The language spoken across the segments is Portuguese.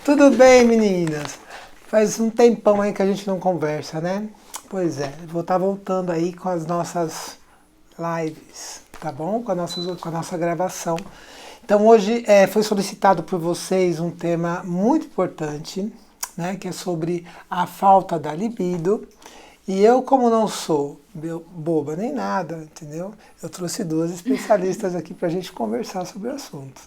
Tudo bem, meninas? Faz um tempão aí que a gente não conversa, né? Pois é, vou estar voltando aí com as nossas lives, tá bom? Com a nossa gravação. Então hoje foi solicitado por vocês um tema muito importante, né? Que é sobre a falta da libido. E eu, como não sou boba nem nada, entendeu? Eu trouxe duas especialistas aqui para a gente conversar sobre o assunto.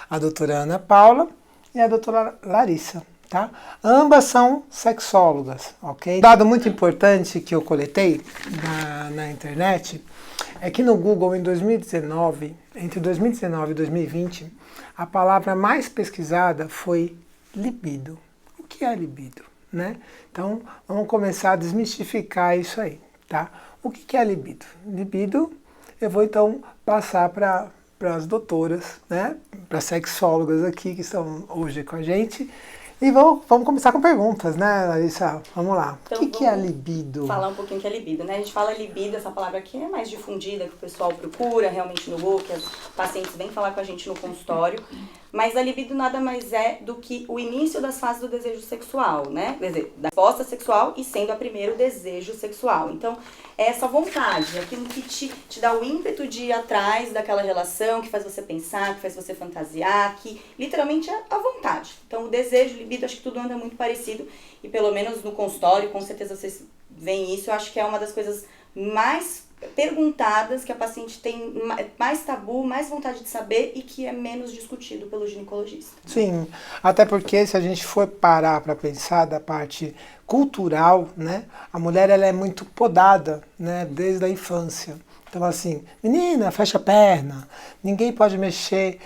A doutora Ana Paula e a doutora Larissa, tá? Ambas são sexólogas, ok? Um dado muito importante que eu coletei na internet é que no Google, em 2019, entre 2019 e 2020, a palavra mais pesquisada foi libido. O que é libido? Né? Então, vamos começar a desmistificar isso aí, tá? O que é libido? Libido, eu vou então passar para as doutoras, né? Para as sexólogas aqui que estão hoje com a gente. E vamos começar com perguntas, né, Larissa? Vamos lá. Então, o que é libido? Falar um pouquinho o que é libido, né? A gente fala libido, essa palavra aqui é mais difundida, que o pessoal procura realmente no Google, que as pacientes vêm falar com a gente no consultório. Mas a libido nada mais é do que o início das fases do desejo sexual, né? Da resposta sexual e sendo a primeiro o desejo sexual. Então, é essa vontade, aquilo que te dá o ímpeto de ir atrás daquela relação, que faz você pensar, que faz você fantasiar, que literalmente é a vontade. Então, o desejo, libido, acho que tudo anda muito parecido. E pelo menos no consultório, com certeza vocês veem isso, eu acho que é uma das coisas mais perguntadas, que a paciente tem mais tabu, mais vontade de saber e que é menos discutido pelo ginecologista. Sim, até porque se a gente for parar para pensar da parte cultural, né, a mulher ela é muito podada, né, desde a infância. Então assim, menina, fecha a perna, ninguém pode mexer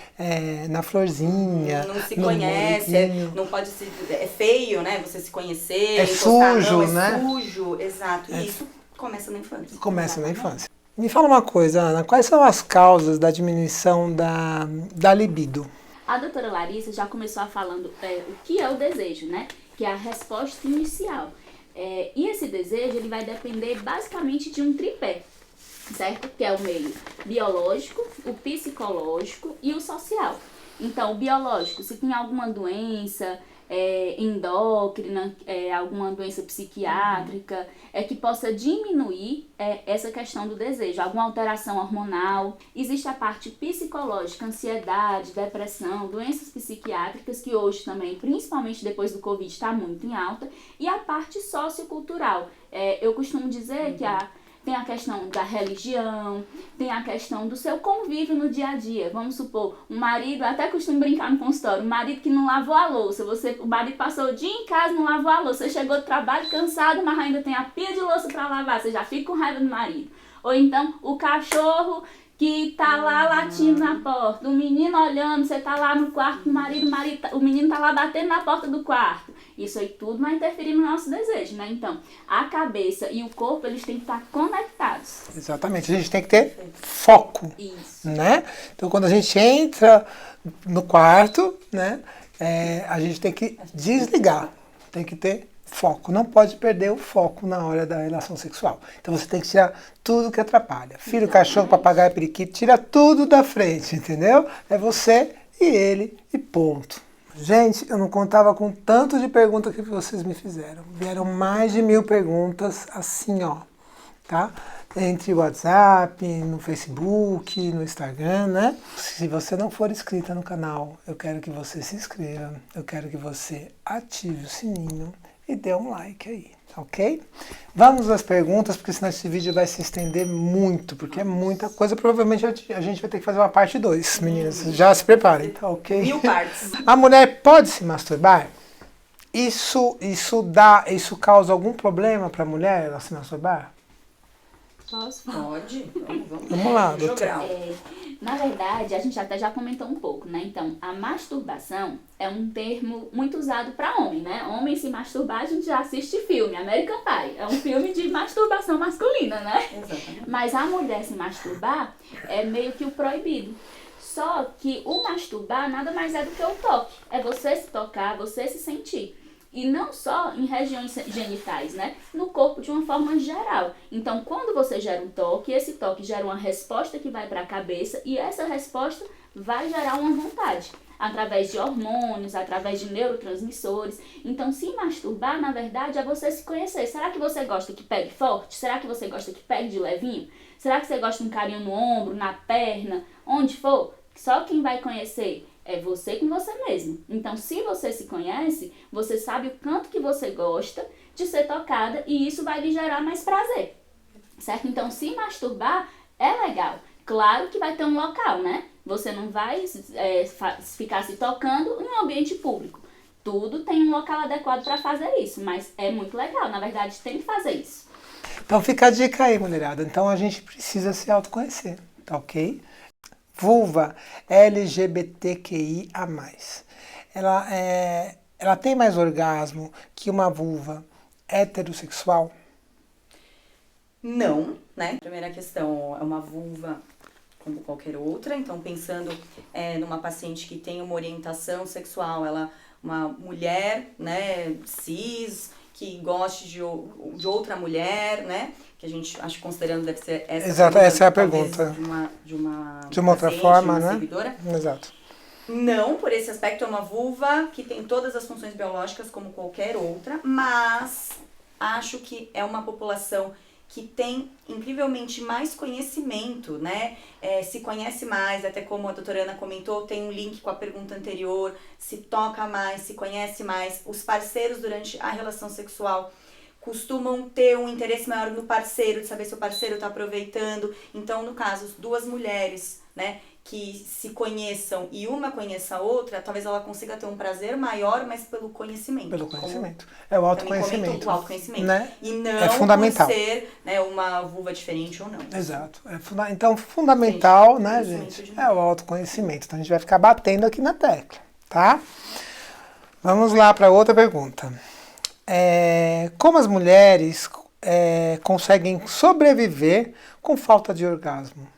na florzinha. Não se conhece, não pode se... É feio, né, você se conhecer, é sujo, né? É sujo, exato, isso começa na infância. Começa na infância. Me fala uma coisa, Ana, quais são as causas da diminuição da libido? A doutora Larissa já começou falando o que é o desejo, né? Que é a resposta inicial. E esse desejo ele vai depender basicamente de um tripé, certo? Que é o meio biológico, o psicológico e o social. Então, o biológico, se tem alguma doença endócrina, alguma doença psiquiátrica, que possa diminuir essa questão do desejo, alguma alteração hormonal. Existe a parte psicológica, ansiedade, depressão, doenças psiquiátricas, que hoje também, principalmente depois do Covid, está muito em alta. E a parte sociocultural. Eu costumo dizer que tem a questão da religião, tem a questão do seu convívio no dia a dia. Vamos supor, um marido, até costumo brincar no consultório, um marido que não lavou a louça. O marido passou o dia em casa e não lavou a louça. Você chegou do trabalho cansado, mas ainda tem a pia de louça para lavar. Você já fica com raiva do marido. Ou então, o cachorro que tá lá latindo na porta, o menino olhando, você tá lá no quarto, o menino tá lá batendo na porta do quarto. Isso aí tudo vai interferir no nosso desejo, né? Então, a cabeça e o corpo, eles têm que estar conectados. Exatamente, a gente tem que ter foco. Isso. Né? Então, quando a gente entra no quarto, né, a gente tem que desligar, tem que ter foco, não pode perder o foco na hora da relação sexual. Então você tem que tirar tudo que atrapalha. Filho, Exatamente. Cachorro, papagaio, periquito, tira tudo da frente, entendeu? É você e ele e ponto. Gente, eu não contava com tanto de perguntas que vocês me fizeram. Vieram mais de 1000 perguntas assim, ó, tá? Entre o WhatsApp, no Facebook, no Instagram, né? Se você não for inscrita no canal, eu quero que você se inscreva, eu quero que você ative o sininho e dê um like aí, ok? Vamos às perguntas, porque senão esse vídeo vai se estender muito, porque é muita coisa. Provavelmente a gente vai ter que fazer uma parte 2, meninas. Já se preparem, tá ok? 1000 partes. A mulher pode se masturbar? Isso causa algum problema para a mulher, ela se masturbar? Posso falar? Pode. Vamos lá, doutora. Na verdade, a gente até já comentou um pouco, né? Então, a masturbação é um termo muito usado para homem, né? Homem se masturbar, a gente já assiste filme, American Pie. É um filme de masturbação masculina, né? Exatamente. Mas a mulher se masturbar é meio que o proibido. Só que o masturbar nada mais é do que o toque. É você se tocar, você se sentir. E não só em regiões genitais, né? No corpo de uma forma geral. Então, quando você gera um toque, esse toque gera uma resposta que vai para a cabeça e essa resposta vai gerar uma vontade. Através de hormônios, através de neurotransmissores. Então, se masturbar, na verdade, é você se conhecer. Será que você gosta que pegue forte? Será que você gosta que pegue de levinho? Será que você gosta de um carinho no ombro, na perna, onde for? Só quem vai conhecer é você com você mesmo. Então, se você se conhece, você sabe o quanto que você gosta de ser tocada e isso vai lhe gerar mais prazer, certo? Então, se masturbar é legal. Claro que vai ter um local, né? Você não vai ficar se tocando em um ambiente público. Tudo tem um local adequado para fazer isso, mas é muito legal. Na verdade, tem que fazer isso. Então fica a dica aí, mulherada. Então a gente precisa se autoconhecer, tá ok? Vulva LGBTQIA+. Ela tem mais orgasmo que uma vulva heterossexual? Não, né? Primeira questão, é uma vulva como qualquer outra. Então, pensando numa paciente que tem uma orientação sexual, uma mulher, né, cis, que goste de outra mulher, né? Que a gente, acho, considerando, deve ser essa. Exato, essa é a pergunta. De uma outra paciente, forma, uma né? seguidora. Exato. Não, por esse aspecto, é uma vulva que tem todas as funções biológicas como qualquer outra, mas acho que é uma população que tem incrivelmente mais conhecimento, né? Se conhece mais, até como a doutora Ana comentou, tem um link com a pergunta anterior, se toca mais, se conhece mais. Os parceiros durante a relação sexual costumam ter um interesse maior no parceiro, de saber se o parceiro está aproveitando. Então, no caso, duas mulheres, né, que se conheçam e uma conheça a outra, talvez ela consiga ter um prazer maior, mas pelo conhecimento. Pelo conhecimento. É o autoconhecimento. O autoconhecimento. Né? E não é fundamental. por ser, né, uma vulva diferente ou não. Exato. Então, fundamental, gente, né, gente? É o autoconhecimento. Então, a gente vai ficar batendo aqui na tecla, tá? Vamos lá para outra pergunta. Como as mulheres conseguem sobreviver com falta de orgasmo?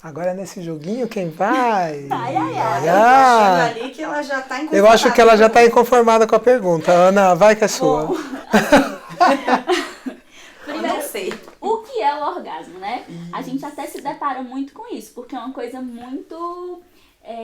Agora nesse joguinho, quem vai? Ai. Ali que ela já tá eu acho que ela já está inconformada com a pergunta. Ana, vai que é sua. Bom, Eu não sei. o que é o orgasmo, né? A gente até se depara muito com isso, porque é uma coisa muito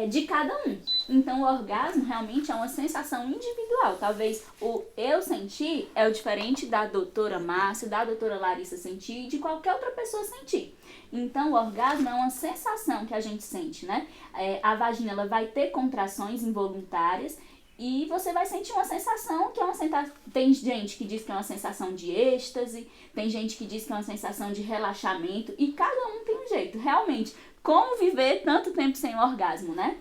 de cada um. Então, o orgasmo realmente é uma sensação individual. Talvez o eu sentir é o diferente da doutora Márcia, da doutora Larissa sentir e de qualquer outra pessoa sentir. Então, o orgasmo é uma sensação que a gente sente, né? A vagina ela vai ter contrações involuntárias e você vai sentir uma sensação que é uma sensação... Tem gente que diz que é uma sensação de êxtase, tem gente que diz que é uma sensação de relaxamento e cada um tem um jeito. Realmente, como viver tanto tempo sem orgasmo, né?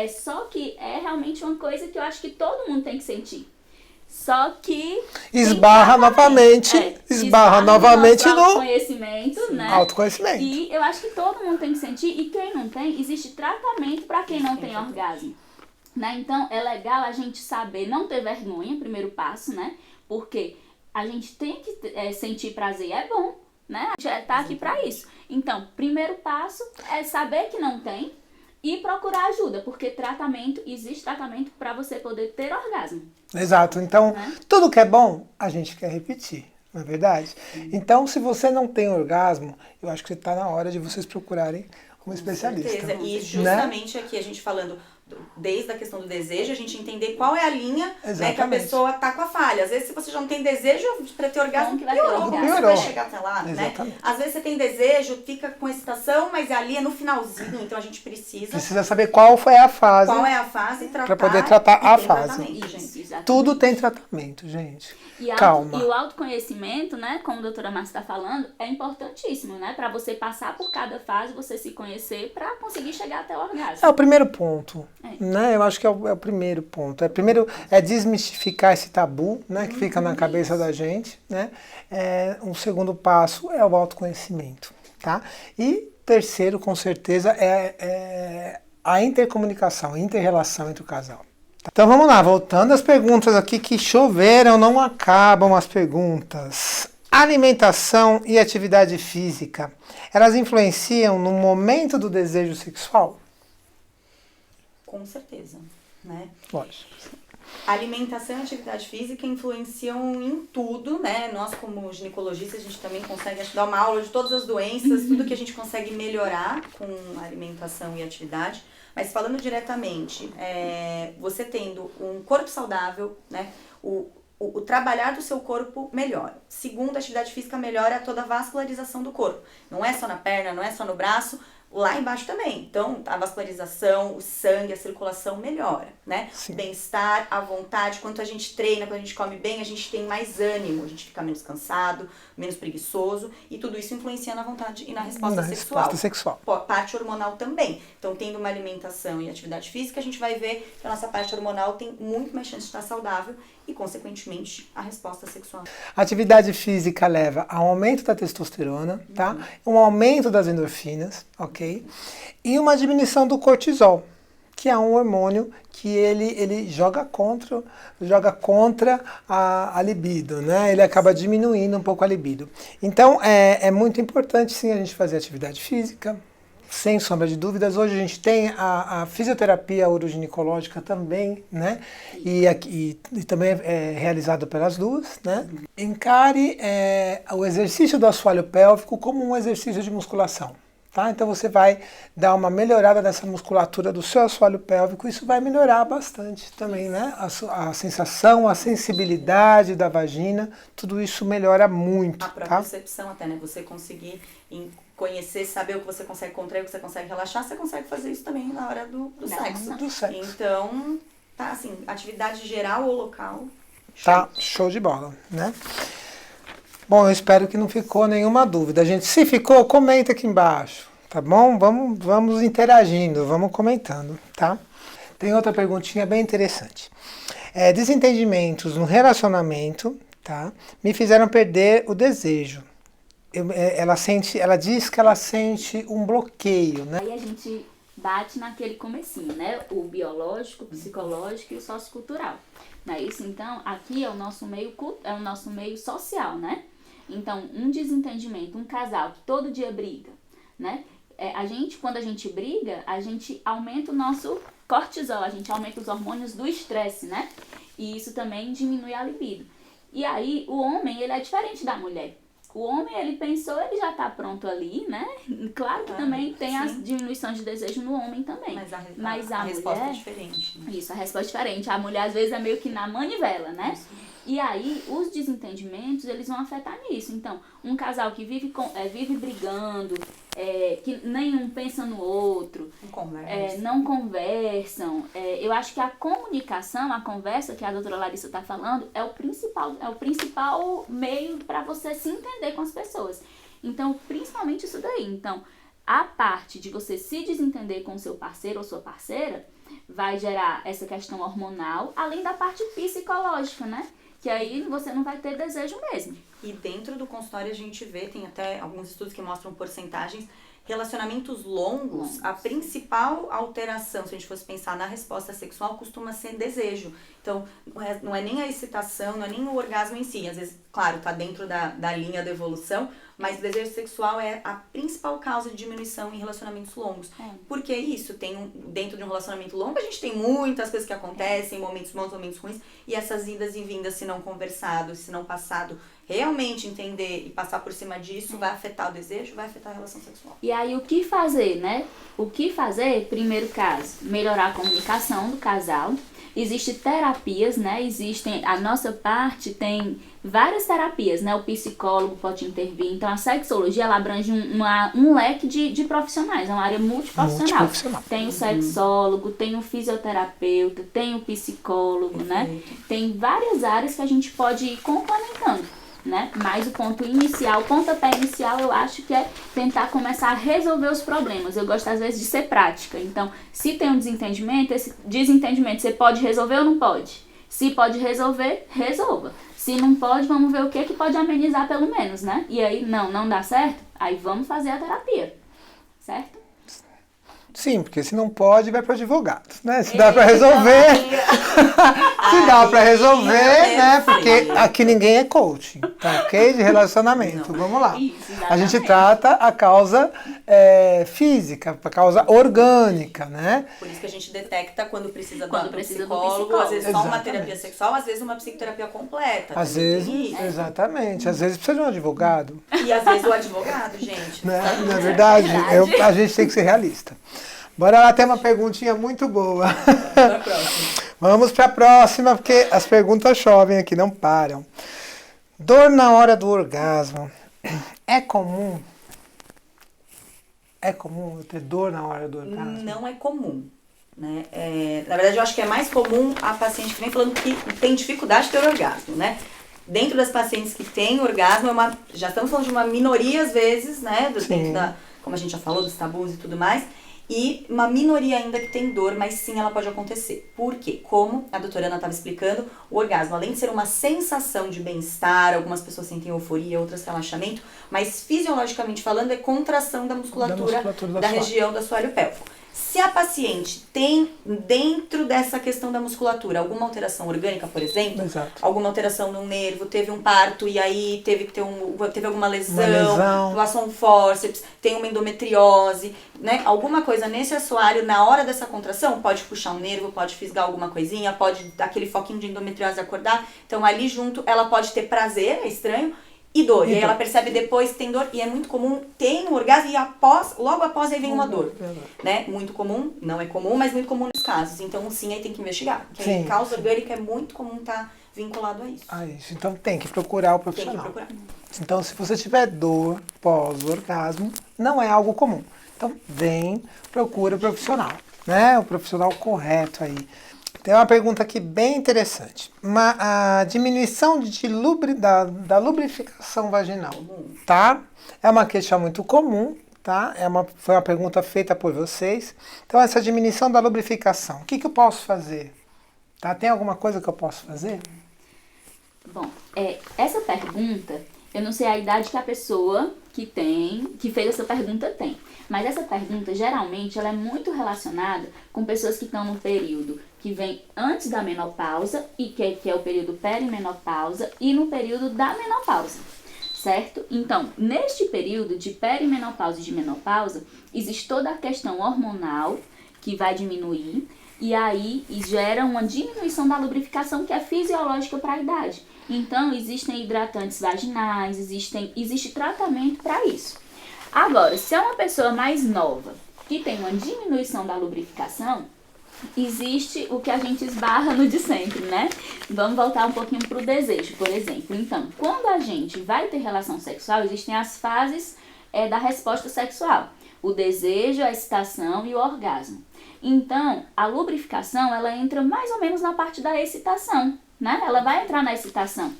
Só que é realmente uma coisa que eu acho que todo mundo tem que sentir. Só que... Esbarra novamente no autoconhecimento, né? Autoconhecimento. E eu acho que todo mundo tem que sentir, e quem não tem, existe tratamento para quem não tem orgasmo. Né? Então, é legal a gente saber, não ter vergonha, primeiro passo, né? Porque a gente tem que sentir prazer, é bom, né? A gente tá aqui para isso. Então, primeiro passo é saber que não tem e procurar ajuda, porque existe tratamento para você poder ter orgasmo. Exato. Então, tudo que é bom, a gente quer repetir, não é verdade? Então, se você não tem orgasmo, eu acho que está na hora de vocês procurarem um especialista. Com certeza. E justamente aqui a gente falando desde a questão do desejo, a gente entender qual é a linha, né, que a pessoa tá com a falha. Às vezes, se você já não tem desejo para ter orgasmo, piorou. Você vai chegar até lá, né? Às vezes você tem desejo, fica com excitação, mas ali é no finalzinho, então a gente precisa saber qual foi a fase. Qual é a fase e tratar. Para poder tratar a fase. Isso, tudo tem tratamento, gente. Calma. E o autoconhecimento, né, como a doutora Márcia está falando, é importantíssimo, né? Para você passar por cada fase, você se conhecer para conseguir chegar até o orgasmo. É o primeiro ponto. Né? Eu acho que é o primeiro ponto. Primeiro é desmistificar esse tabu, né, que fica na cabeça da gente. Né? Um segundo passo é o autoconhecimento. Tá? E terceiro, com certeza, é a intercomunicação, a inter-relação entre o casal. Então vamos lá, voltando às perguntas aqui que choveram, não acabam as perguntas. Alimentação e atividade física, elas influenciam no momento do desejo sexual? Com certeza, né? Lógico. A alimentação e a atividade física influenciam em tudo, né? Nós, como ginecologistas, a gente também consegue dar uma aula de todas as doenças, tudo que a gente consegue melhorar com a alimentação e atividade. Mas falando diretamente, você tendo um corpo saudável, né? O trabalhar do seu corpo melhora. Segundo, a atividade física melhora toda a vascularização do corpo. Não é só na perna, não é só no braço, lá embaixo também. Então, a vascularização, o sangue, a circulação melhora, né? Sim. Bem-estar, a vontade. Quando a gente treina, quando a gente come bem, a gente tem mais ânimo, a gente fica menos cansado, menos preguiçoso, e tudo isso influencia na vontade e na resposta sexual. Resposta sexual. Parte hormonal também. Então, tendo uma alimentação e atividade física, a gente vai ver que a nossa parte hormonal tem muito mais chance de estar saudável e, consequentemente, a resposta sexual. A atividade física leva a um aumento da testosterona, tá? Um aumento das endorfinas, ok? E uma diminuição do cortisol, que é um hormônio que ele joga contra a libido, né? Ele acaba diminuindo um pouco a libido. Então, é muito importante, sim, a gente fazer atividade física, sem sombra de dúvidas. Hoje a gente tem a fisioterapia uroginecológica também, né? E também é realizado pelas duas, né? Encare o exercício do assoalho pélvico como um exercício de musculação. Tá? Então você vai dar uma melhorada nessa musculatura do seu assoalho pélvico, isso vai melhorar bastante também, né? A sensação, a sensibilidade da vagina, tudo isso melhora muito. A própria percepção até, né? Você conseguir conhecer, saber o que você consegue contrair, o que você consegue relaxar, você consegue fazer isso também na hora do sexo. Do sexo. Então, tá assim, atividade geral ou local. Tá, show de bola, né? Bom, eu espero que não ficou nenhuma dúvida. Gente, se ficou, comenta aqui embaixo, tá bom? Vamos interagindo, vamos comentando, tá? Tem outra perguntinha bem interessante. Desentendimentos no relacionamento, tá? Me fizeram perder o desejo. Ela diz que ela sente um bloqueio, né? Aí a gente bate naquele comecinho, né? O biológico, o psicológico e o sociocultural. Não é isso? Então, aqui é o nosso meio social, né? Então, um desentendimento, um casal que todo dia briga, né? Quando a gente briga, a gente aumenta o nosso cortisol, a gente aumenta os hormônios do estresse, né? E isso também diminui a libido. E aí, o homem, ele é diferente da mulher. O homem, ele pensou, ele já tá pronto ali, né? Claro que também tem as diminuições de desejo no homem também. Mas a resposta mulher, é diferente. Né? Isso, a resposta é diferente. A mulher, às vezes, é meio que na manivela, né? Isso. E aí, os desentendimentos, eles vão afetar nisso. Então, um casal que vive brigando, que nenhum pensa no outro, não conversam. Eu acho que a comunicação, a conversa que a doutora Larissa está falando, é o principal meio para você se entender com as pessoas. Então, principalmente isso daí. Então, a parte de você se desentender com o seu parceiro ou sua parceira vai gerar essa questão hormonal, além da parte psicológica, né? Que aí você não vai ter desejo mesmo. E dentro do consultório a gente vê, tem até alguns estudos que mostram porcentagens, relacionamentos longos, a principal alteração, se a gente fosse pensar na resposta sexual, costuma ser desejo. Então, não é nem a excitação, não é nem o orgasmo em si. Às vezes, claro, tá dentro da linha da evolução, mas o desejo sexual é a principal causa de diminuição em relacionamentos longos. Porque é isso, dentro de um relacionamento longo, a gente tem muitas coisas que acontecem, momentos bons, momentos ruins, e essas idas e vindas, se não conversado, se não passado, realmente entender e passar por cima disso, vai afetar o desejo, vai afetar a relação sexual. E aí, o que fazer, né? O que fazer, primeiro caso, melhorar a comunicação do casal. Existem terapias, né? A nossa parte tem várias terapias, né? O psicólogo pode intervir. Então, a sexologia, ela abrange um leque de profissionais, é uma área multiprofissional. Tem o sexólogo, tem o fisioterapeuta, tem o psicólogo, né? Tem várias áreas que a gente pode ir complementando, né? Mas o ponto inicial, o pontapé inicial, eu acho que é tentar começar a resolver os problemas. Eu gosto, às vezes, de ser prática. Então, se tem um desentendimento, esse desentendimento você pode resolver ou não pode? Se pode resolver, resolva. Se não pode, vamos ver o que pode amenizar pelo menos, né? E aí, não dá certo? Aí vamos fazer a terapia, certo? Sim, porque se não pode, vai para o advogado, né? Se dá para resolver, se dá para resolver, né? Porque aqui ninguém é coaching, Tá ok? De relacionamento. Vamos lá. Isso, A gente exatamente. trata a causa física, a causa orgânica, né? Por isso que a gente detecta quando precisa Quando do precisa do psicólogo, psicólogo. às vezes só uma Exatamente. terapia sexual, às vezes uma psicoterapia completa. Às também vezes, tem isso. exatamente. Às vezes precisa de um advogado, E às vezes o advogado, gente. né? Não é verdade? verdade. A gente tem que ser realista. Bora lá, tem uma perguntinha muito boa. Pra próxima. Vamos para a próxima, porque as perguntas chovem aqui, não param. Dor na hora do orgasmo. É comum? É comum eu ter dor na hora do orgasmo? Não é comum. Né? Na verdade, eu acho que é mais comum a paciente que vem falando que tem dificuldade de ter orgasmo, né? Dentro das pacientes que têm orgasmo, já estamos falando de uma minoria, às vezes, né? Dentro como a gente já falou, dos tabus e tudo mais. E uma minoria ainda que tem dor, mas sim, ela pode acontecer. Por quê? Como a doutora Ana estava explicando, o orgasmo, além de ser uma sensação de bem-estar, algumas pessoas sentem euforia, outras relaxamento, mas fisiologicamente falando, é contração da musculatura da região do assoalho pélvico. Se a paciente tem, dentro dessa questão da musculatura, alguma alteração orgânica, por exemplo, Exato. alguma alteração no nervo, teve um parto e aí teve alguma lesão, doação um fórceps, tem uma endometriose, né? Alguma coisa nesse assoalho, na hora dessa contração, pode puxar um nervo, pode fisgar alguma coisinha, pode dar aquele foquinho de endometriose acordar. Então, ali junto, ela pode ter prazer, é estranho, e dor. E aí ela percebe depois que tem dor, e é muito comum, tem um orgasmo e logo após aí vem uma dor. Né? Muito comum, não é comum, mas muito comum nos casos. Então, sim, aí tem que investigar. Porque a causa orgânica é muito comum estar vinculado a isso. Isso. Então tem que procurar o profissional. Tem que procurar. Então, se você tiver dor pós-orgasmo, não é algo comum. Então, procura o profissional, né? O profissional correto aí. Tem uma pergunta aqui bem interessante. A diminuição da lubrificação vaginal, tá? É uma queixa muito comum, tá? Foi uma pergunta feita por vocês. Então, essa diminuição da lubrificação, o que eu posso fazer? Tá? Tem alguma coisa que eu posso fazer? Bom, essa pergunta, eu não sei a idade que a pessoa que fez essa pergunta tem. Mas essa pergunta, geralmente, ela é muito relacionada com pessoas que estão no período que vem antes da menopausa, e que é o período perimenopausa, e no período da menopausa, certo? Então, neste período de perimenopausa e de menopausa, existe toda a questão hormonal que vai diminuir, e aí gera uma diminuição da lubrificação que é fisiológica para a idade. Então, existem hidratantes vaginais, existe tratamento para isso. Agora, se é uma pessoa mais nova que tem uma diminuição da lubrificação, existe o que a gente esbarra no de sempre, né? Vamos voltar um pouquinho pro desejo, por exemplo. Então, quando a gente vai ter relação sexual, existem as fases da resposta sexual. O desejo, a excitação e o orgasmo. Então, a lubrificação, ela entra mais ou menos na parte da excitação, né? Ela vai entrar na excitação.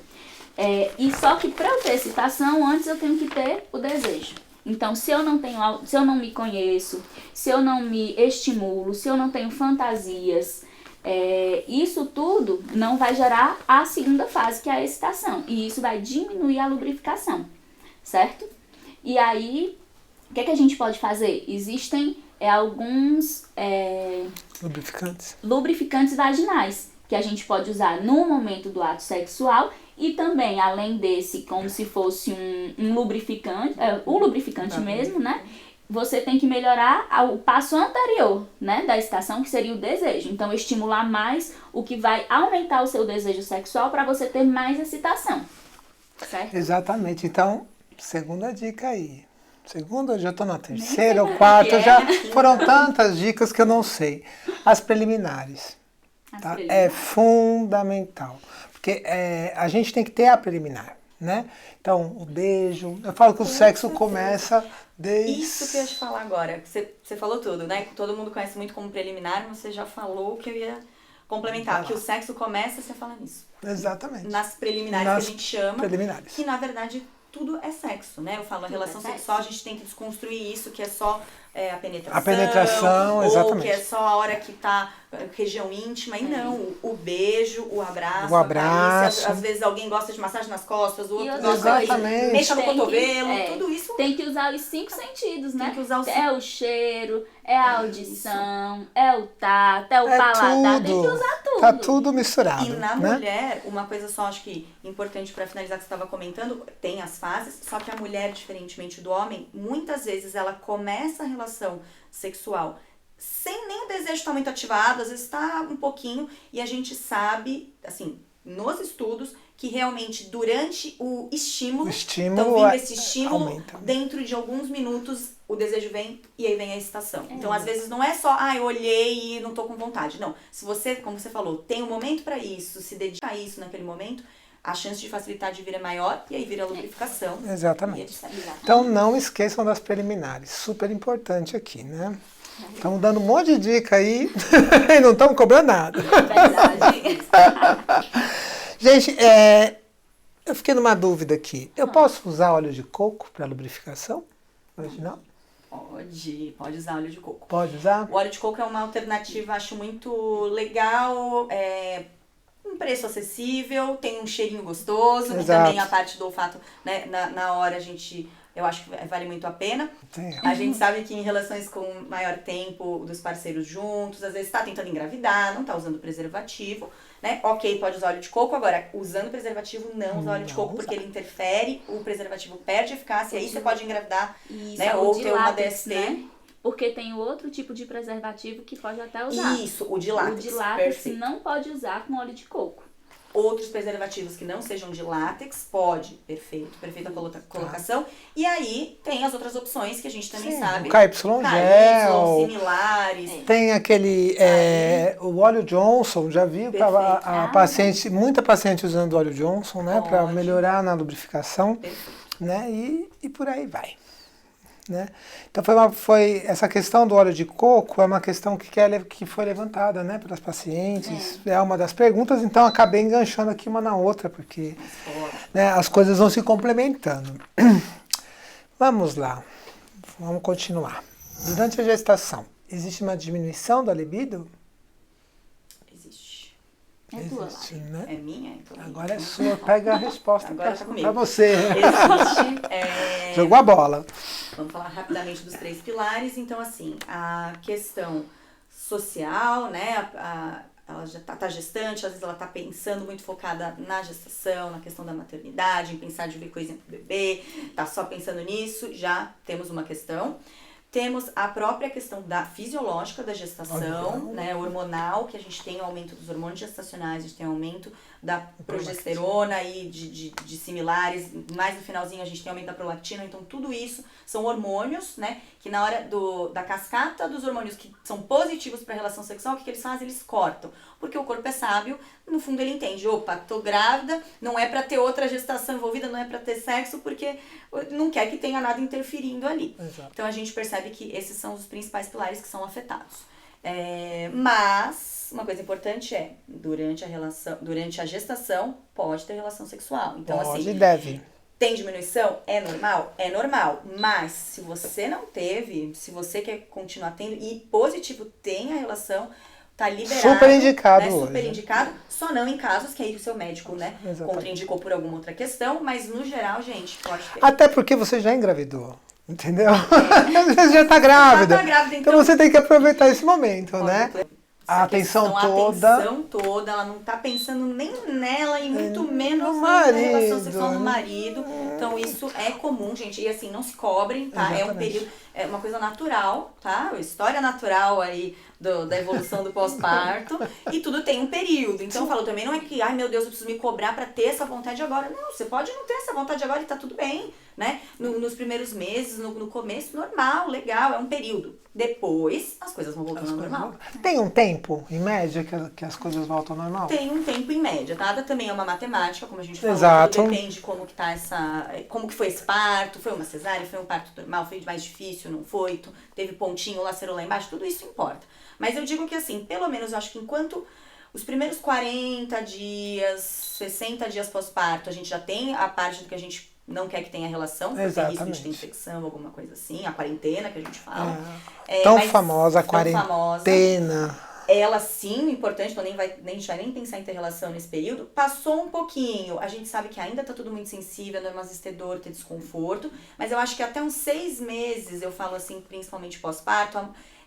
E só que para eu ter excitação, antes eu tenho que ter o desejo. Então, se eu não me conheço, se eu não me estimulo, se eu não tenho fantasias, isso tudo não vai gerar a segunda fase, que é a excitação. E isso vai diminuir a lubrificação, certo? E aí, o que a gente pode fazer? Existem alguns lubrificantes vaginais, que a gente pode usar no momento do ato sexual. E também, além desse, como se fosse um lubrificante, o lubrificante mesmo, né? Você tem que melhorar o passo anterior, né, da excitação, que seria o desejo. Então, estimular mais o que vai aumentar o seu desejo sexual para você ter mais excitação, certo? Exatamente. Então, segunda dica aí. Segunda, eu já estou na terceira ou quarta. Já foram tantas dicas que eu não sei. As preliminares. Tá? É fundamental. Porque a gente tem que ter a preliminar, né? Então, o beijo. Eu falo que o sexo começa desde... Isso que eu ia te falar agora. Você falou tudo, né? Todo mundo conhece muito como preliminar, mas você já falou que eu ia complementar. Que o sexo começa, você fala nisso. Exatamente. Nas preliminares que a gente chama. Preliminares. Que, na verdade, tudo é sexo, né? Eu falo, a relação sexual, a gente tem que desconstruir isso, que é só a penetração. A penetração, ou exatamente. que é só a hora que tá região íntima. E não, o beijo, o abraço, O a abraço. carícia. Às vezes alguém gosta de massagem nas costas, o outro outra gosta de Exatamente. mexa no Tem que- cotovelo, tudo isso. Tem que usar os 5 sentidos, né? Tem que usar os É o cheiro, é a audição, é o tato, é o paladar. Tem que usar tudo. Tá tudo misturado, E na né? mulher, uma coisa só acho que importante para finalizar que você estava comentando, tem as fases, só que a mulher, diferentemente do homem, muitas vezes ela começa a relação sexual sem nem o desejo estar muito ativado, às vezes está um pouquinho, e a gente sabe, assim, nos estudos, que realmente durante o estímulo, O estímulo então vindo esse estímulo, aumenta. dentro de alguns minutos o desejo vem e aí vem a excitação. Então, às vezes, não é só, eu olhei e não tô com vontade. Não. Se você, como você falou, tem um momento para isso, se dedica a isso naquele momento, a chance de facilitar de vir é maior e aí vira a lubrificação. Exatamente. E etc. Então não esqueçam das preliminares, super importante aqui, né? Estamos dando um monte de dica aí e não estamos cobrando nada. Verdade. Gente, eu fiquei numa dúvida aqui. Eu posso usar óleo de coco para lubrificação? Vaginal? Pode usar óleo de coco. Pode usar? O óleo de coco é uma alternativa, acho muito legal, um preço acessível, tem um cheirinho gostoso, e Exato. também a parte do olfato, né, na hora eu acho que vale muito a pena. Tem. A gente sabe que em relações com maior tempo dos parceiros juntos, às vezes está tentando engravidar, não está usando preservativo, né? Ok, pode usar óleo de coco, agora usando preservativo não usa óleo de coco porque ele interfere, o preservativo perde eficácia, aí você pode engravidar, Isso, né? o Ou de ter uma látex, DST. né? Porque tem outro tipo de preservativo que pode até usar. Isso, o de látex. O de látex perfeito. não pode usar com óleo de coco. Outros preservativos que não sejam de látex, pode, perfeita colocação. E aí tem as outras opções que a gente também Sim, sabe. o KY gel. Similares. Tem aquele, o óleo Johnson, já vi Perfeito. a paciente, muita paciente usando óleo Johnson, né? Para Pode. melhorar na lubrificação, Perfeito. né? E por aí vai. Né? Então foi essa questão do óleo de coco é uma questão que foi levantada, né, pelas pacientes, é uma das perguntas, então acabei enganchando aqui uma na outra, porque né, as coisas vão se complementando. Vamos lá, vamos continuar. Durante a gestação, existe uma diminuição da libido? Existe. É tua lá. Existe, né? É minha? Então, Agora é sua, pega a resposta Agora tá comigo. para você. Existe. Jogou a bola. Vamos falar rapidamente dos 3 pilares. Então, assim, a questão social, né? Ela já tá gestante, às vezes ela tá pensando muito focada na gestação, na questão da maternidade, em pensar de ver coisinha pro bebê, tá só pensando nisso, já temos uma questão. Temos a própria questão da fisiológica da gestação, né, hormonal, que a gente tem o aumento dos hormônios gestacionais, a gente tem o aumento da progesterona e de similares, mais no finalzinho a gente tem aumento da prolactina, então tudo isso são hormônios, né, que na hora da cascata dos hormônios que são positivos para a relação sexual, o que eles fazem? Eles cortam, porque o corpo é sábio, no fundo ele entende, opa, tô grávida, não é para ter outra gestação envolvida, não é para ter sexo, porque não quer que tenha nada interferindo ali. Exato. Então a gente percebe que esses são os principais pilares que são afetados. Mas uma coisa importante é, durante a gestação, pode ter relação sexual. Então, Pode assim, e deve. tem diminuição? É normal? É normal. Mas se você não teve, se você quer continuar tendo e positivo tem a relação, tá liberado. Super indicado né? hoje. Super indicado. Só não em casos que aí o seu médico, né, Exatamente. contraindicou por alguma outra questão, mas no geral, gente, pode ter. Até porque você já engravidou, entendeu? Você já está grávida. Já tá grávida, então então você tem que aproveitar esse momento, Pode né? ter. A Essa atenção questão, toda. A atenção toda, ela não tá pensando nem nela e muito menos no na relação marido, sexual no né? marido. Então isso é comum, gente. E assim, não se cobrem, tá? É um Exatamente. período, é uma coisa natural, tá? História natural aí da evolução do pós-parto. E tudo tem um período. Então eu falo também, não é que, ai meu Deus, eu preciso me cobrar pra ter essa vontade agora. Não, você pode não ter essa vontade agora e tá tudo bem, né? Nos primeiros meses, no começo, normal, legal, é um período. Depois, as coisas vão voltando ao normal. Tem um tempo, em média, que as coisas voltam ao normal? Tem um tempo em média, nada também é uma matemática, como a gente falou, Exato. tudo depende de como que tá como que foi esse parto, foi uma cesárea, foi um parto normal, foi mais difícil, não foi, teve pontinho, lacerou lá embaixo, tudo isso importa. Mas eu digo que assim, pelo menos eu acho que enquanto os primeiros 40 dias, 60 dias pós-parto, a gente já tem a parte do que a gente não quer que tenha relação, porque tem risco de ter infecção, alguma coisa assim, a quarentena que a gente fala. Tão famosa a quarentena. Ela sim, o importante, então a gente vai nem pensar em ter relação nesse período, passou um pouquinho, a gente sabe que ainda tá tudo muito sensível, não é mais ter desconforto, mas eu acho que até uns 6 meses, eu falo assim, principalmente pós-parto,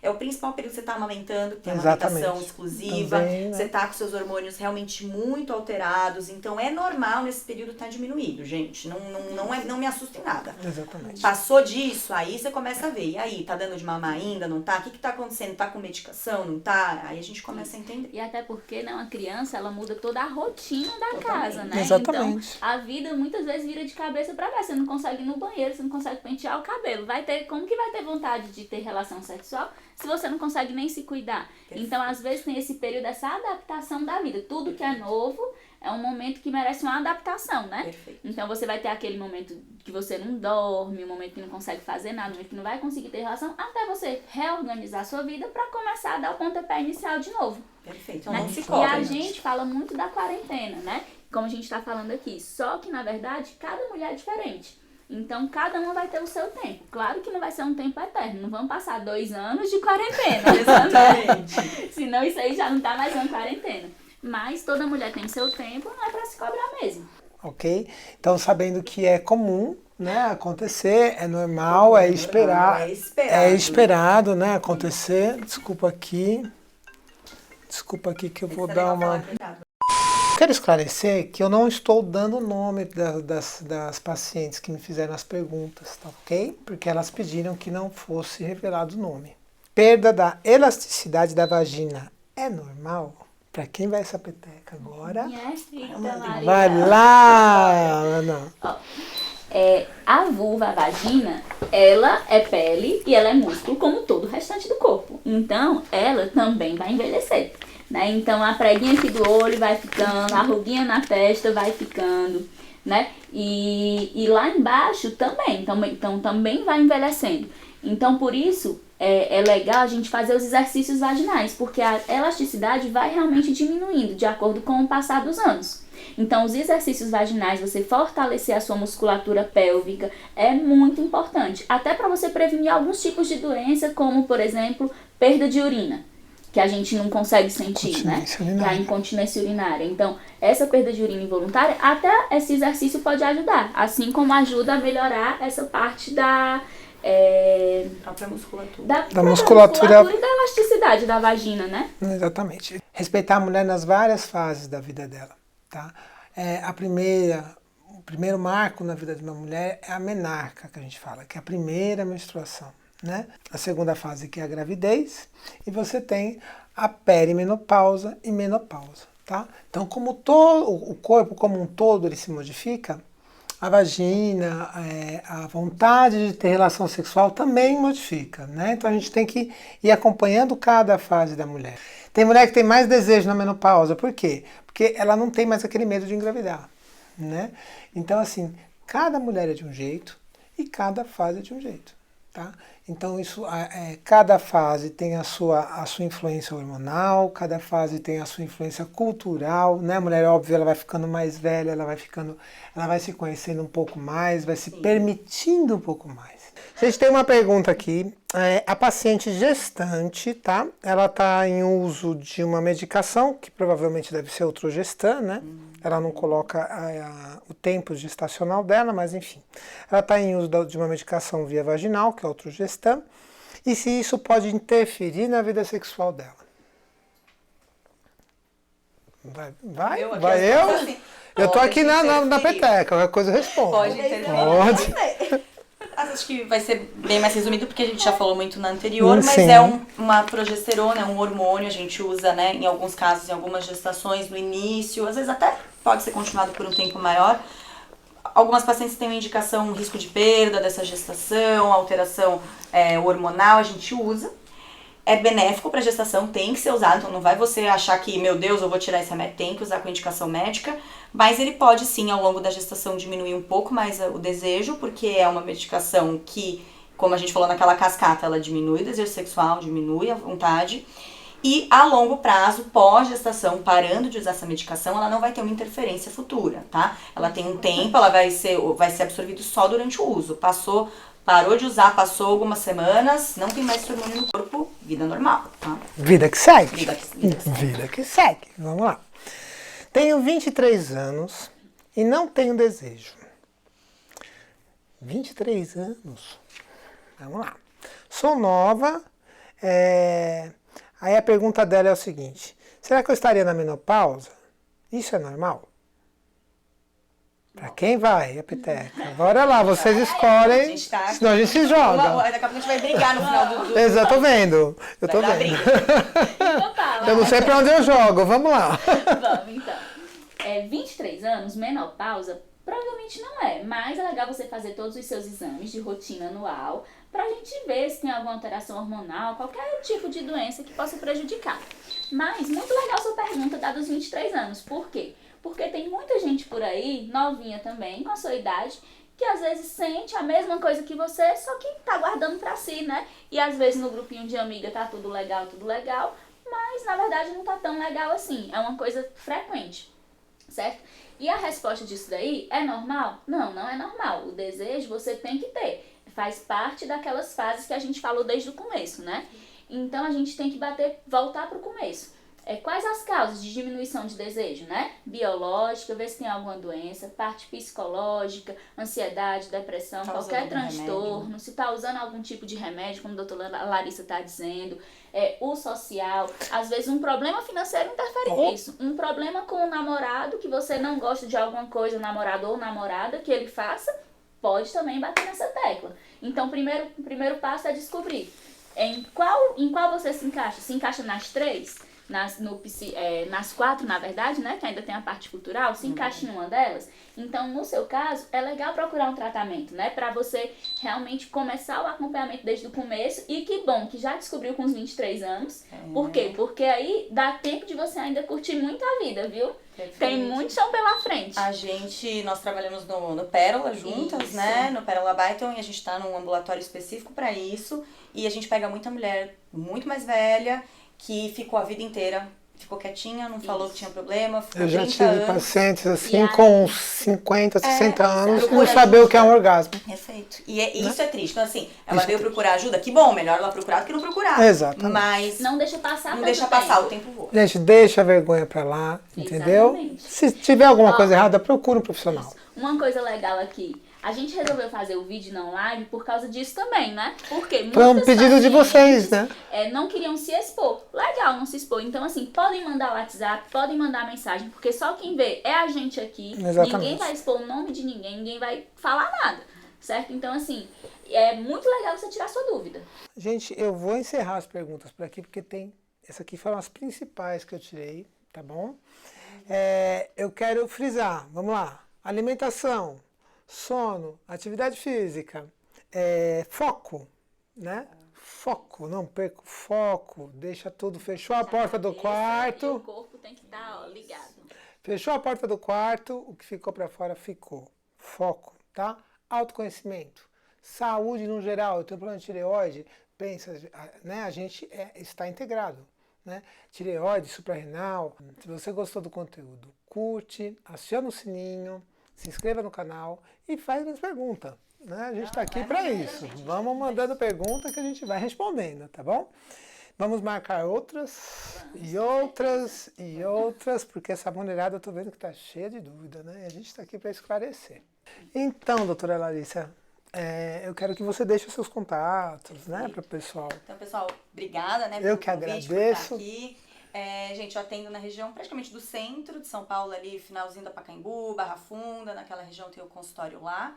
é o principal período que você tá amamentando, que tem uma amamentação exclusiva, também, né? Você tá com seus hormônios realmente muito alterados, então é normal nesse período tá diminuído, gente, não me assusta em nada. Exatamente. Passou disso, aí você começa a ver, e aí, tá dando de mamar ainda, não tá? O que tá acontecendo? Tá com medicação, não tá? Aí a gente começa a entender. E até porque, né, uma criança, ela muda toda a rotina da casa, né? Exatamente. Então, a vida muitas vezes vira de cabeça pra baixo, você não consegue ir no banheiro, você não consegue pentear o cabelo, como que vai ter vontade de ter relação sexual se você não consegue nem se cuidar? Perfeito. Então, às vezes, tem esse período, essa adaptação da vida. Tudo que é novo é um momento que merece uma adaptação, né? Perfeito. Então, você vai ter aquele momento que você não dorme, um momento que não consegue fazer nada, um momento que não vai conseguir ter relação, até você reorganizar a sua vida para começar a dar o pontapé inicial de novo. Perfeito. Né? Não se E a gente fala muito da quarentena, né? Como a gente está falando aqui. Só que, na verdade, cada mulher é diferente. Então, cada uma vai ter o seu tempo. Claro que não vai ser um tempo eterno. Não vamos passar 2 anos de quarentena. Exatamente. Senão isso aí já não tá mais uma quarentena. Mas toda mulher tem seu tempo, não é pra se cobrar mesmo. Ok? Então, sabendo que é comum, né, acontecer, é normal, é esperado. É esperado, né, acontecer. Desculpa aqui que eu vou dar uma... Quero esclarecer que eu não estou dando o nome das pacientes que me fizeram as perguntas, tá ok? Porque elas pediram que não fosse revelado o nome. Perda da elasticidade da vagina é normal? Para quem vai essa peteca agora? Vai lá, Ana. A vulva, a vagina, ela é pele e ela é músculo como todo o restante do corpo. Então, ela também vai envelhecer. Né? Então, a preguinha aqui do olho vai ficando, a ruguinha na testa vai ficando, né? E lá embaixo também, então também vai envelhecendo. Então, por isso, é legal a gente fazer os exercícios vaginais, porque a elasticidade vai realmente diminuindo de acordo com o passar dos anos. Então, os exercícios vaginais, você fortalecer a sua musculatura pélvica é muito importante. Até para você prevenir alguns tipos de doença, como, por exemplo, perda de urina, que a gente não consegue sentir, né? Que é a incontinência urinária. Então, essa perda de urina involuntária, até esse exercício pode ajudar. Assim como ajuda a melhorar essa parte da própria musculatura. Da musculatura e da elasticidade da vagina, né? Exatamente. Respeitar a mulher nas várias fases da vida dela, tá? O primeiro marco na vida de uma mulher é a menarca, que a gente fala, que é a primeira menstruação. Né? A segunda fase, que é a gravidez, e você tem a perimenopausa e menopausa, tá? Então, como o corpo como um todo ele se modifica, a vagina, a vontade de ter relação sexual também modifica, né? Então a gente tem que ir acompanhando cada fase da mulher. Tem mulher que tem mais desejo na menopausa, por quê? Porque ela não tem mais aquele medo de engravidar, né? Então, assim, cada mulher é de um jeito e cada fase é de um jeito. Tá? Então, cada fase tem a sua influência hormonal, cada fase tem a sua influência cultural, né? A mulher, óbvio, ela vai ficando mais velha, ela vai se conhecendo um pouco mais, vai se permitindo um pouco mais. A gente tem uma pergunta aqui. A paciente gestante, tá? Ela está em uso de uma medicação, que provavelmente deve ser o Trogestan, né? Ela não coloca o tempo gestacional dela, mas enfim. Ela está em uso de uma medicação via vaginal, que é o Trogestan, e se isso pode interferir na vida sexual dela. Vai eu? Assim, eu tô aqui na peteca, qualquer coisa eu respondo. Pode interferir. Acho que vai ser bem mais resumido, porque a gente já falou muito na anterior, mas é uma progesterona, é um hormônio, a gente usa, né, em alguns casos, em algumas gestações, no início, às vezes até pode ser continuado por um tempo maior. Algumas pacientes têm uma indicação, um risco de perda dessa gestação, alteração hormonal, a gente usa. É benéfico para a gestação, tem que ser usado, então não vai você achar que, meu Deus, eu vou tirar esse remédio, tem que usar com indicação médica, mas ele pode sim, ao longo da gestação, diminuir um pouco mais o desejo, porque é uma medicação que, como a gente falou naquela cascata, ela diminui o desejo sexual, diminui a vontade, E a longo prazo, pós-gestação, parando de usar essa medicação, ela não vai ter uma interferência futura, tá? Ela tem um tempo, ela vai ser absorvido só durante o uso. Parou de usar, passou algumas semanas, não tem mais esse hormônio no corpo, vida normal, tá? Vida que segue. Vida que segue. Vida que segue. Vamos lá. Tenho 23 anos e não tenho desejo. 23 anos. Vamos lá. Sou nova. Aí a pergunta dela é o seguinte: será que eu estaria na menopausa? Isso é normal? Pra quem vai, a peteca? Bora lá, vocês escolhem, senão a gente se joga. Daqui a pouco a gente vai brigar no final do Exato, tô vendo. Eu tô Vai dar vendo. Então tá, Eu não sei pra onde eu jogo, vamos lá. Vamos então. 23 anos, menopausa, provavelmente não é, mas é legal você fazer todos os seus exames de rotina anual pra gente ver se tem alguma alteração hormonal, qualquer tipo de doença que possa prejudicar. Mas muito legal sua pergunta dada os 23 anos. Por quê? Porque tem muita gente por aí, novinha também, com a sua idade, que às vezes sente a mesma coisa que você, só que tá guardando pra si, né? E às vezes no grupinho de amiga tá tudo legal, mas na verdade não tá tão legal assim. É uma coisa frequente, certo? E a resposta disso daí é normal? Não, não é normal. O desejo você tem que ter. Faz parte daquelas fases que a gente falou desde o começo, né? Então a gente tem que voltar pro começo. Quais as causas de diminuição de desejo, né? Biológica, ver se tem alguma doença, parte psicológica, ansiedade, depressão, qualquer transtorno, remédio, se está usando algum tipo de remédio, como a doutora Larissa está dizendo, o social, às vezes um problema financeiro interfere nisso, um problema com o namorado, que você não gosta de alguma coisa, o namorado ou namorada, que ele faça, pode também bater nessa tecla. Então, o primeiro passo é descobrir em qual você se encaixa. Se encaixa nas 3? Nas 4, na verdade, né, que ainda tem a parte cultural, se encaixa em uma delas. Então, no seu caso, é legal procurar um tratamento, né, pra você realmente começar o acompanhamento desde o começo. E que bom que já descobriu com os 23 anos. Por quê? Porque aí dá tempo de você ainda curtir muito a vida, viu? Perfeito. Tem muito chão pela frente. Nós trabalhamos no Pérola juntas, isso, né, no Pérola Byton, e a gente tá num ambulatório específico pra isso. E a gente pega muita mulher muito mais velha, que ficou a vida inteira, ficou quietinha, não falou que tinha problema, ficou Eu já 30 tive anos. pacientes assim com 50, 60 anos, não procura saber o que é um orgasmo. Perfeito. E isso é triste. Então, assim, ela veio procurar ajuda, que bom, melhor ela procurar do que não procurar. Exatamente. Mas não deixa passar o tempo voa. Gente, deixa a vergonha pra lá, entendeu? Exatamente. Se tiver alguma coisa errada, procura um profissional. Isso. Uma coisa legal aqui, a gente resolveu fazer o vídeo não live por causa disso também, né? Porque Foi um pedido de vocês, né? Não queriam se expor. Legal não se expor. Então, assim, podem mandar WhatsApp, podem mandar mensagem, porque só quem vê é a gente aqui. Exatamente. Ninguém vai expor o nome de ninguém vai falar nada, certo? Então, assim, é muito legal você tirar sua dúvida. Gente, eu vou encerrar as perguntas por aqui, porque essa aqui foram as principais que eu tirei, tá bom? Eu quero frisar, vamos lá. Alimentação, sono, atividade física, foco, né? Foco, não perca o foco, deixa tudo, fechou a porta do quarto. O corpo tem que estar ligado. Fechou a porta do quarto, o que ficou para fora ficou. Foco, tá? Autoconhecimento, saúde no geral, eu tenho problema de tireoide, pensa, né? A gente está integrado, né? Tireoide, suprarrenal. Se você gostou do conteúdo, curte, aciona o sininho, se inscreva no canal e faz mais perguntas. Né? A gente está aqui para isso. Vamos mandando pergunta que a gente vai respondendo, tá bom? Vamos marcar outras, porque essa mulherada eu tô vendo que tá cheia de dúvida, né? E a gente está aqui para esclarecer. Então, doutora Larissa, eu quero que você deixe os seus contatos, né, para o pessoal. Então, pessoal, obrigada, né, eu que agradeço. Por estar aqui. Gente, eu atendo na região praticamente do centro de São Paulo, ali, finalzinho da Pacaembu, Barra Funda, naquela região tem o consultório lá.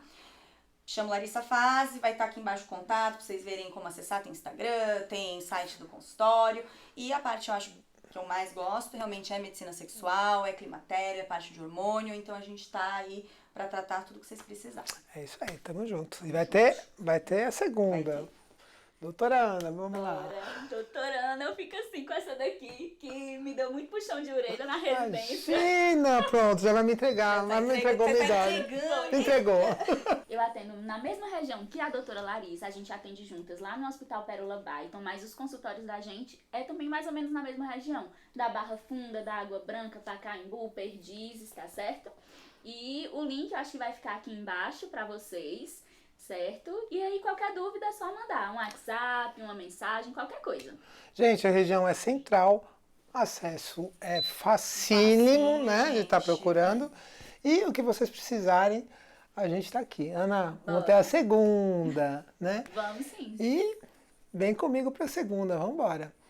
Chamo Larissa Fazzi, vai estar aqui embaixo o contato para vocês verem como acessar, tem Instagram, tem site do consultório. E a parte, eu acho, que eu mais gosto, realmente é medicina sexual, é climatério, é parte de hormônio, então a gente está aí para tratar tudo que vocês precisarem. É isso aí, tamo junto. E vai ter a segunda. Doutora Ana, vamos lá. Doutora Ana, eu fico assim com essa daqui, que me deu muito puxão de orelha na residência. Imagina, pronto, já vai me entregar. Mas me entregou minha idade. Me entregou. Eu atendo na mesma região que a doutora Larissa, a gente atende juntas lá no Hospital Pérola Byton, mas os consultórios da gente é também mais ou menos na mesma região, da Barra Funda, da Água Branca, Pacaembu, Perdizes, tá certo? E o link eu acho que vai ficar aqui embaixo pra vocês, certo? E aí qualquer dúvida é só mandar um WhatsApp, uma mensagem, qualquer coisa. Gente, a região é central, acesso é facílimo, né, de estar procurando. E o que vocês precisarem, a gente está aqui. Ana, vamos ter a segunda, né? Vamos sim. E vem comigo para a segunda, vamos embora.